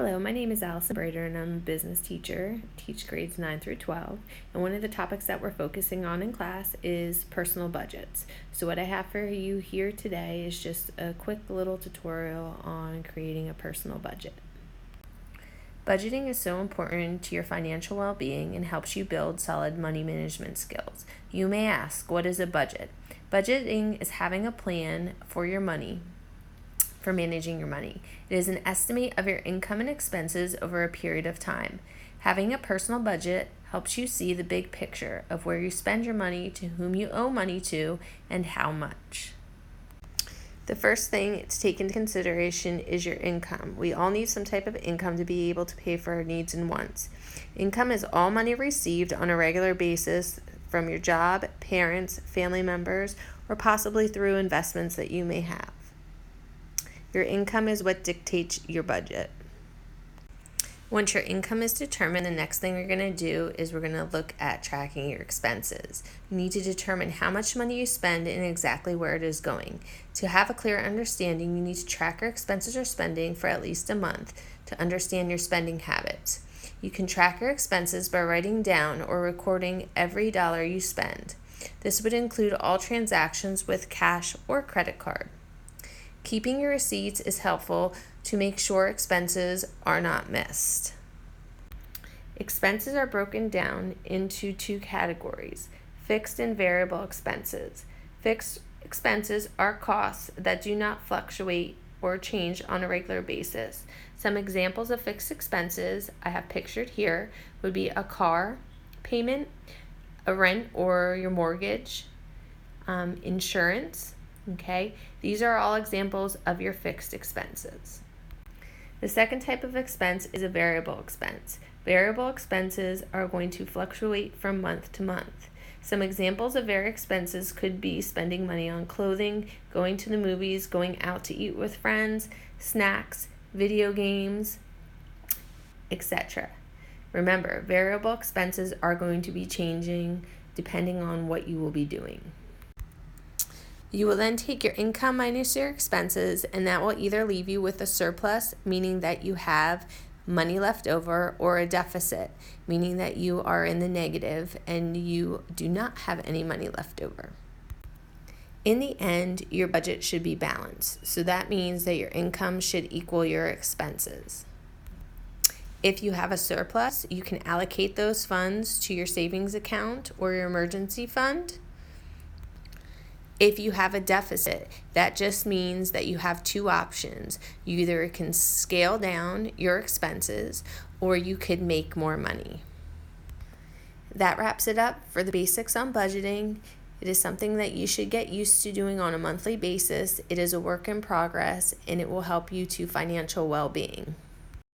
Hello, my name is Allison Brader and I'm a business teacher, teach grades 9 through 12, and one of the topics that we're focusing on in class is personal budgets. So what I have for you here today is just a quick little tutorial on creating a personal budget. Budgeting is so important to your financial well-being and helps you build solid money management skills. You may ask, what is a budget? Budgeting is having a plan for your money. For managing your money. It is an estimate of your income and expenses over a period of time. Having a personal budget helps you see the big picture of where you spend your money, to whom you owe money to, and how much. The first thing to take into consideration is your income. We all need some type of income to be able to pay for our needs and wants. Income is all money received on a regular basis from your job, parents, family members, or possibly through investments that you may have. Your income is what dictates your budget. Once your income is determined, the next thing we're going to do is we're going to look at tracking your expenses. You need to determine how much money you spend and exactly where it is going. To have a clear understanding, you need to track your expenses or spending for at least a month to understand your spending habits. You can track your expenses by writing down or recording every dollar you spend. This would include all transactions with cash or credit card. Keeping your receipts is helpful to make sure expenses are not missed. Expenses are broken down into two categories, fixed and variable expenses. Fixed expenses are costs that do not fluctuate or change on a regular basis. Some examples of fixed expenses I have pictured here would be a car payment, a rent or your mortgage, insurance. Okay, these are all examples of your fixed expenses. The second type of expense is a variable expense. Variable expenses are going to fluctuate from month to month. Some examples of variable expenses could be spending money on clothing, going to the movies, going out to eat with friends, snacks, video games, etc. Remember, variable expenses are going to be changing depending on what you will be doing. You will then take your income minus your expenses, and that will either leave you with a surplus, meaning that you have money left over, or a deficit, meaning that you are in the negative and you do not have any money left over. In the end, your budget should be balanced, so that means that your income should equal your expenses. If you have a surplus, you can allocate those funds to your savings account or your emergency fund. If you have a deficit, that just means that you have two options. You either can scale down your expenses or you could make more money. That wraps it up for the basics on budgeting. It is something that you should get used to doing on a monthly basis. It is a work in progress and it will help you to financial well-being.